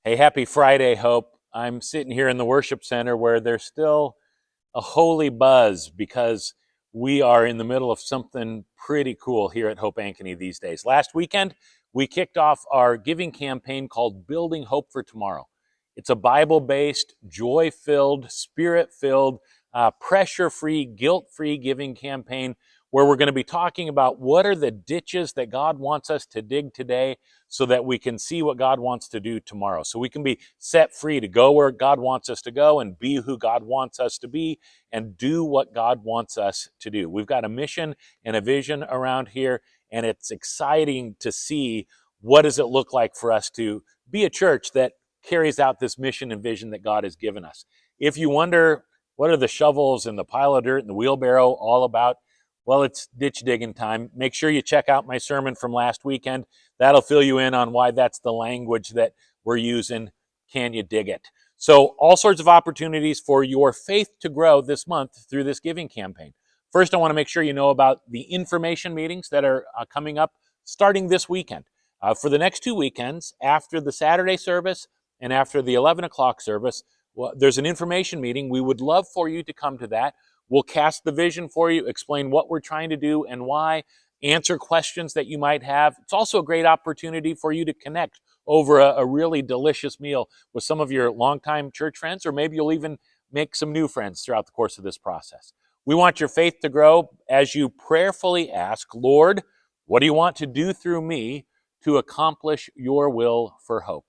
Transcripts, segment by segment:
Hey, happy Friday, Hope. I'm sitting here in the worship center where there's still a holy buzz because we are in the middle of something pretty cool here at Hope Ankeny these days. Last weekend, we kicked off our giving campaign called Building Hope for Tomorrow. It's a Bible-based, joy-filled, spirit-filled, pressure-free, guilt-free giving campaign where we're going to be talking about what are the ditches that God wants us to dig today so that we can see what God wants to do tomorrow. So we can be set free to go where God wants us to go and be who God wants us to be and do what God wants us to do. We've got a mission and a vision around here, and it's exciting to see what does it look like for us to be a church that carries out this mission and vision that God has given us. If you wonder, what are the shovels and the pile of dirt and the wheelbarrow all about? Well, it's ditch digging time. Make sure you check out my sermon from last weekend. That'll fill you in on why that's the language that we're using. Can you dig it? So all sorts of opportunities for your faith to grow this month through this giving campaign. First, I want to make sure you know about the information meetings that are coming up starting this weekend. For the next 2 weekends, after the Saturday service and after the 11 o'clock service, well, there's an information meeting. We would love for you to come to that. We'll cast the vision for you, explain what we're trying to do and why, answer questions that you might have. It's also a great opportunity for you to connect over a really delicious meal with some of your longtime church friends, or maybe you'll even make some new friends throughout the course of this process. We want your faith to grow as you prayerfully ask, Lord, what do you want to do through me to accomplish your will for hope?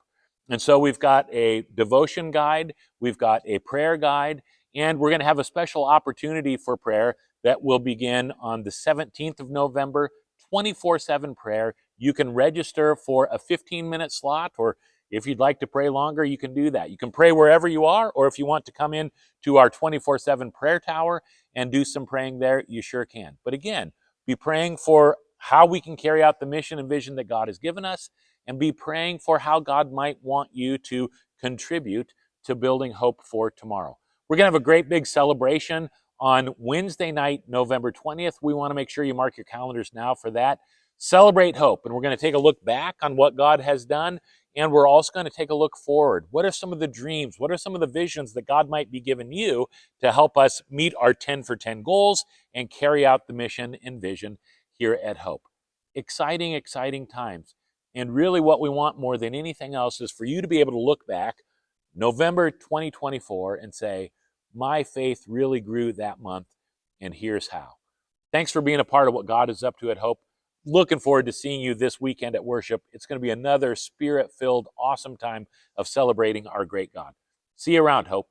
And so we've got a devotion guide, we've got a prayer guide, and we're going to have a special opportunity for prayer that will begin on the 17th of November, 24/7 prayer. You can register for a 15-minute slot, or if you'd like to pray longer, you can do that. You can pray wherever you are, or if you want to come in to our 24/7 prayer tower and do some praying there, you sure can. But again, be praying for how we can carry out the mission and vision that God has given us, and be praying for how God might want you to contribute to building hope for tomorrow. We're going to have a great big celebration on Wednesday night, November 20th. We want to make sure you mark your calendars now for that. Celebrate hope, and we're going to take a look back on what God has done, and we're also going to take a look forward. What are some of the dreams? What are some of the visions that God might be giving you to help us meet our 10 for 10 goals and carry out the mission and vision here at Hope? Exciting, exciting times. And really what we want more than anything else is for you to be able to look back November 2024 and say, my faith really grew that month, and here's how. Thanks for being a part of what God is up to at Hope. Looking forward to seeing you this weekend at worship. It's going to be another spirit-filled, awesome time of celebrating our great God. See you around, Hope.